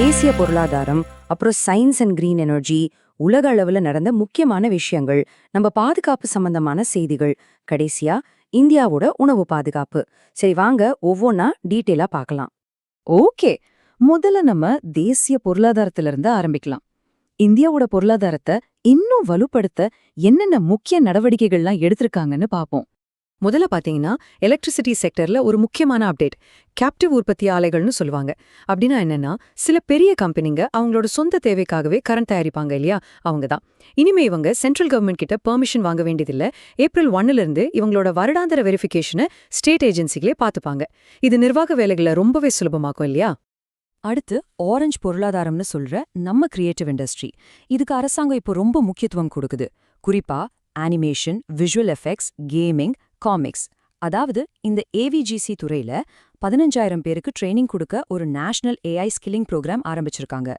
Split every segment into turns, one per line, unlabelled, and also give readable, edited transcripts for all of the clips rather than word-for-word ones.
தேசிய பொருளாதாரம், அப்புறம் சயின்ஸ் அண்ட் கிரீன் எனர்ஜி, உலக அளவுல நடந்த முக்கியமான விஷயங்கள், நம்ம பாதுகாப்பு சம்பந்தமான செய்திகள், கடைசியா இந்தியாவோட உணவு பாதுகாப்பு. சரி வாங்க ஒவ்வொன்னா டீட்டெயிலா பார்க்கலாம்.
ஓகே, முதல்ல நம்ம தேசிய பொருளாதாரத்திலிருந்து ஆரம்பிக்கலாம். இந்தியாவோட பொருளாதாரத்தை இன்னும் வலுப்படுத்த என்னென்ன முக்கிய நடவடிக்கைகள்லாம் எடுத்திருக்காங்கன்னு பாப்போம். முதல்ல பாத்தீங்கன்னா எலக்ட்ரிசிட்டி செக்டர்ல ஒரு முக்கியமான அப்டேட். கேப்டிவ் உற்பத்தி ஆலைகள்னு சொல்லுவாங்க. அப்படின்னா என்னன்னா, சில பெரிய கம்பெனிங்க அவங்களோட சொந்த தேவைக்காகவே கரண்ட் தயாரிப்பாங்க இல்லையா, அவங்க தான். இனிமே இவங்க சென்ட்ரல் கவர்மெண்ட் கிட்ட பெர்மிஷன் வாங்க வேண்டியதில்லை. ஏப்ரல் 1ல இருந்து இவங்களோட வருடாந்திர வெரிஃபிகேஷனை ஸ்டேட் ஏஜென்சிகளே பார்த்துப்பாங்க. இது நிர்வாக வேலைகளை ரொம்பவே சுலபமாக்கும் இல்லையா.
அடுத்து ஆரஞ்சு பொருளாதாரம்னு சொல்ற நம்ம கிரியேட்டிவ் இண்டஸ்ட்ரி. இதுக்கு அரசாங்கம் இப்போ ரொம்ப முக்கியத்துவம் கொடுக்குது. குறிப்பா animation, visual effects, gaming, comics. அதாவது இந்த ஏவிஜிசி துறையில 15,000 பேருக்கு ட்ரைனிங் கொடுக்க ஒரு நேஷனல் ஏஐ ஸ்கில்லிங் ப்ரோக்ராம் ஆரம்பிச்சிருக்காங்க.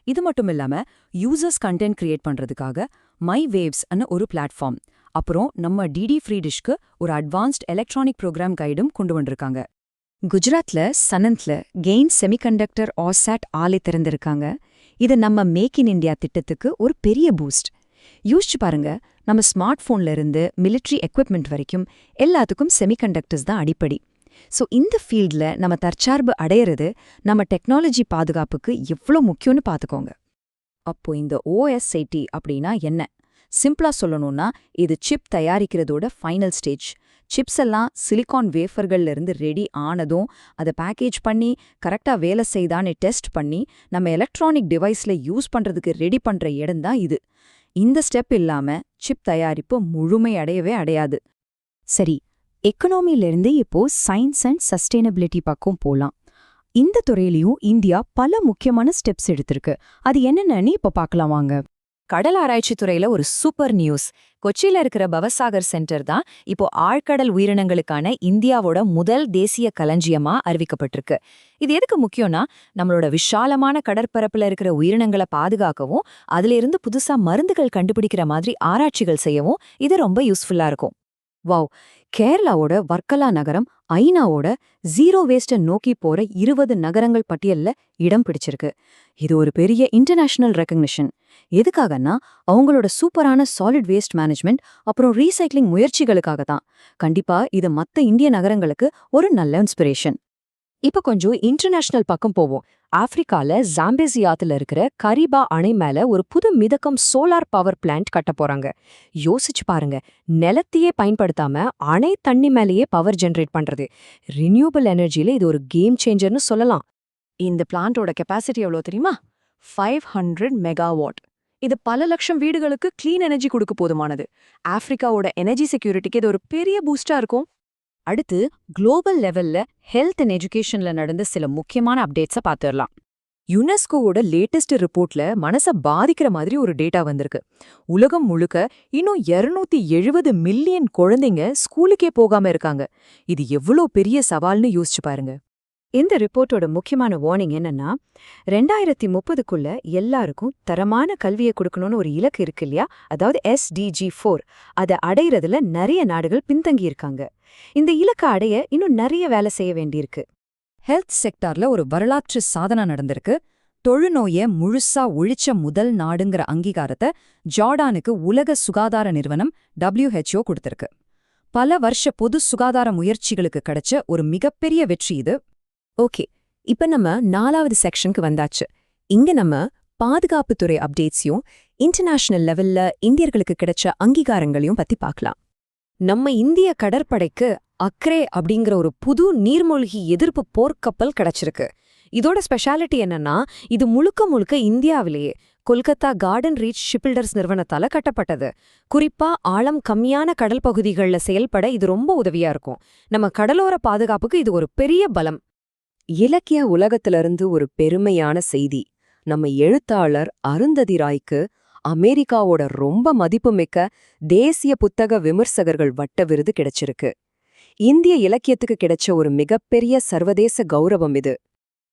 இது மட்டும் இல்லாம யூசர்ஸ் கண்டென்ட் கிரியேட் பண்றதுக்காக மை வேவ்ஸ் ஒரு பிளாட்ஃபார்ம், அப்புறம் நம்ம டிடி ஃப்ரீ டிஷ்க்கு ஒரு அட்வான்ஸ்ட் எலக்ட்ரானிக் ப்ரோக்ராம் கைடும் கொண்டு வந்திருக்காங்க.
குஜராத்ல சனந்த்ல கெயின் செமிகண்டக்டர் ஆசாட் ஆலை திறந்திருக்காங்க. இது நம்ம மேக் இன் இண்டியா திட்டத்துக்கு ஒரு பெரிய பூஸ்ட். யோசிச்சு பாருங்க, நம்ம ஸ்மார்ட் போன்ல இருந்து மிலிட்ரி எக்விப்மெண்ட் வரைக்கும் எல்லாத்துக்கும் செமிகண்டக்டர்ஸ் தான் அடிப்படை. ஸோ இந்த ஃபீல்ட்ல நம்ம தற்சார்பு அடையிறது நம்ம டெக்னாலஜி பாதுகாப்புக்கு எவ்வளோ முக்கியம்னு பார்த்துக்கோங்க.
அப்போ இந்த ஓஎஸ்ஐடி அப்படின்னா என்ன? சிம்பிளா சொல்லணும்னா இது சிப் தயாரிக்கிறதோட ஃபைனல் ஸ்டேஜ். சிப்ஸ் எல்லாம் சிலிகான் வேஃபர்கள்ல இருந்து ரெடி ஆனதும் அதை பேக்கேஜ் பண்ணி கரெக்டா வேலை செய்தான்னு டெஸ்ட் பண்ணி நம்ம எலக்ட்ரானிக் டிவைஸ்ல யூஸ் பண்றதுக்கு ரெடி பண்ற இடம் தான் இது. இந்த ஸ்டெப் இல்லாம சிப் தயாரிப்பு முழுமை அடையவே அடையாது.
சரி, எக்கனாமிலிருந்து இப்போ சயின்ஸ் அண்ட் சஸ்டைனபிலிட்டி பக்கம் போலாம். இந்த துறையிலையும் இந்தியா பல முக்கியமான ஸ்டெப்ஸ் எடுத்திருக்கு. அது என்னென்னு இப்ப பார்க்கலாம் வாங்க.
கடல் ஆராய்ச்சி துறையில ஒரு சூப்பர் நியூஸ். கொச்சியில இருக்கிற பவசாகர் சென்டர் தான் இப்போ ஆழ்கடல் உயிரினங்களுக்கான இந்தியாவோட முதல் தேசிய களஞ்சியமா அறிவிக்கப்பட்டிருக்கு. இது எதுக்கு முக்கியம்னா, நம்மளோட விஷாலமான கடற்பரப்புல இருக்கிற உயிரினங்களை பாதுகாக்கவும் அதுல இருந்து புதுசா மருந்துகள் கண்டுபிடிக்கிற மாதிரி ஆராய்ச்சிகள் செய்யவும் இது ரொம்ப யூஸ்ஃபுல்லா இருக்கும். வாவ்! கேரளாவோட வர்க்கலா நகரம் ஐநாவோட ஜீரோ வேஸ்ட நோக்கி போற 20 நகரங்கள் பட்டியல்ல இடம் பிடிச்சிருக்கு. இது ஒரு பெரிய இன்டர்நேஷனல் ரெகக்னிஷன். எதுக்காகன்னா, அவங்களோட சூப்பரான சாலிட் வேஸ்ட் மேனேஜ்மெண்ட் அப்புறம் ரீசைக்ளிங் முயற்சிகளுக்காக தான். கண்டிப்பா இது மத்த இந்திய நகரங்களுக்கு ஒரு நல்ல இன்ஸ்பிரேஷன். இப்ப கொஞ்சம் இன்டர்நேஷனல் பக்கம் போவோம். ஆப்பிரிக்கால ஜாம்பேசி ஆத்துல இருக்கிற கரிபா அணை மேல ஒரு புது மிதக்கும் சோலார் பவர் பிளான்ட் கட்ட போறாங்க. யோசிச்சு பாருங்க, நிலத்தையே பயன்படுத்தாம அணை தண்ணி மேலேயே பவர் ஜெனரேட் பண்றது. ரினியூபிள் எனர்ஜில இது ஒரு கேம் சேஞ்சர்னு சொல்லலாம். இந்த பிளான்ட்டோட கெப்பாசிட்டி எவ்வளோ தெரியுமா? 500 மெகாவாட். இது பல லட்சம் வீடுகளுக்கு கிளீன் எனர்ஜி கொடுக்க போதுமானது. ஆப்பிரிக்காவோட எனர்ஜி செக்யூரிட்டிக்கு இது ஒரு பெரிய பூஸ்டா இருக்கும். அடுத்து குளோபல் லெவல்ல ஹெல்த் அண்ட் எஜுகேஷன்ல நடந்த சில முக்கியமான அப்டேட்ஸை பார்த்துடலாம். யுனெஸ்கோவோட லேட்டஸ்ட் ரிப்போர்ட்ல மனசை பாதிக்கிற மாதிரி ஒரு டேட்டா வந்திருக்கு. உலகம் முழுக்க இன்னும் 270 மில்லியன் குழந்தைங்க ஸ்கூலுக்கே போகாம இருக்காங்க. இது எவ்வளோ பெரிய சவால்னு யோசிச்சு பாருங்க. இந்த ரிப்போர்ட்டோட முக்கியமான வார்னிங் என்னன்னா, 2030க்குள்ள எல்லாருக்கும் தரமான கல்வியை கொடுக்கணும்னு ஒரு இலக்கு இருக்கு இல்லையா, அதாவது SDG 4. அதை அடையிறதுல நிறைய நாடுகள் பின்தங்கி இருக்காங்க. இந்த இலக்கை அடைய இன்னும் நிறைய வேலை செய்ய வேண்டியிருக்கு. ஹெல்த் செக்டார்ல ஒரு வரலாற்று சாதனை நடந்திருக்கு. தொழுநோயை முழுசா ஒழிச்ச முதல் நாடுங்கிற அங்கீகாரத்தை ஜார்டானுக்கு உலக சுகாதார நிறுவனம் WHO கொடுத்திருக்கு. பல வருஷ பொது சுகாதார முயற்சிகளுக்கு கிடைச்ச ஒரு மிகப்பெரிய வெற்றி இது. ஓகே, இப்ப நம்ம 4வது செக்ஷனுக்கு வந்தாச்சு. இங்க நம்ம பாதுகாப்புத்துறை அப்டேட்ஸையும் இன்டர்நேஷனல் லெவல்ல இந்தியர்களுக்கு கிடைச்ச அங்கீகாரங்களையும் பத்தி பார்க்கலாம். நம்ம இந்திய கடற்படைக்கு அக்ரே அப்படிங்கிற ஒரு புது நீர்மூழ்கி எதிர்ப்பு போர்க்கப்பல் கிடைச்சிருக்கு. இதோட ஸ்பெஷாலிட்டி என்னன்னா, இது முழுக்க முழுக்க இந்தியாவிலேயே கொல்கத்தா கார்டன் ரீச் ஷிப்பில்டர்ஸ் நிறுவனத்தால கட்டப்பட்டது. குறிப்பா ஆழம் கம்மியான கடல் பகுதிகளில் செயல்பட இது ரொம்ப உதவியா இருக்கும். நம்ம கடலோர பாதுகாப்புக்கு இது ஒரு பெரிய பலம். இலக்கிய உலகத்திலிருந்து ஒரு பெருமையான செய்தி. நம்ம எழுத்தாளர் அருந்ததி ராய்க்கு அமெரிக்காவோட ரொம்ப மதிப்புமிக்க தேசிய புத்தக விமர்சகர்கள் வட்ட விருது கிடைச்சிருக்கு. இந்திய இலக்கியத்துக்கு கிடைச்ச ஒரு மிகப்பெரிய சர்வதேச கௌரவம் இது.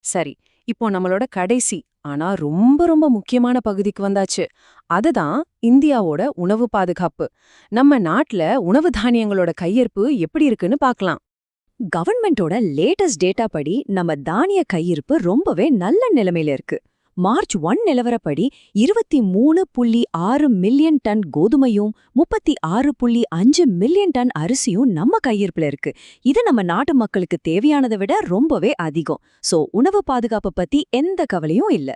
சரி, இப்போ நம்மளோட கடைசி ஆனா ரொம்ப ரொம்ப முக்கியமான பகுதிக்கு வந்தாச்சு. அதுதான் இந்தியாவோட உணவு பாதுகாப்பு. நம்ம நாட்டுல உணவு தானியங்களோட கையிருப்பு எப்படி இருக்குன்னு பார்க்கலாம். கவர்மெண்டோட லேட்டஸ்ட் டேட்டா படி நம்ம தானிய கையிருப்பு ரொம்பவே நல்ல நிலைமையில இருக்கு. மார்ச் 1 நிலவரப்படி 23.6 மில்லியன் டன் கோதுமையும் 36.5 மில்லியன் டன் அரிசியும் நம்ம கையிருப்புல இருக்கு. இது நம்ம நாட்டு மக்களுக்கு தேவையானதை விட ரொம்பவே அதிகம். சோ உணவு பாதுகாப்பு பத்தி எந்த கவலையும் இல்ல.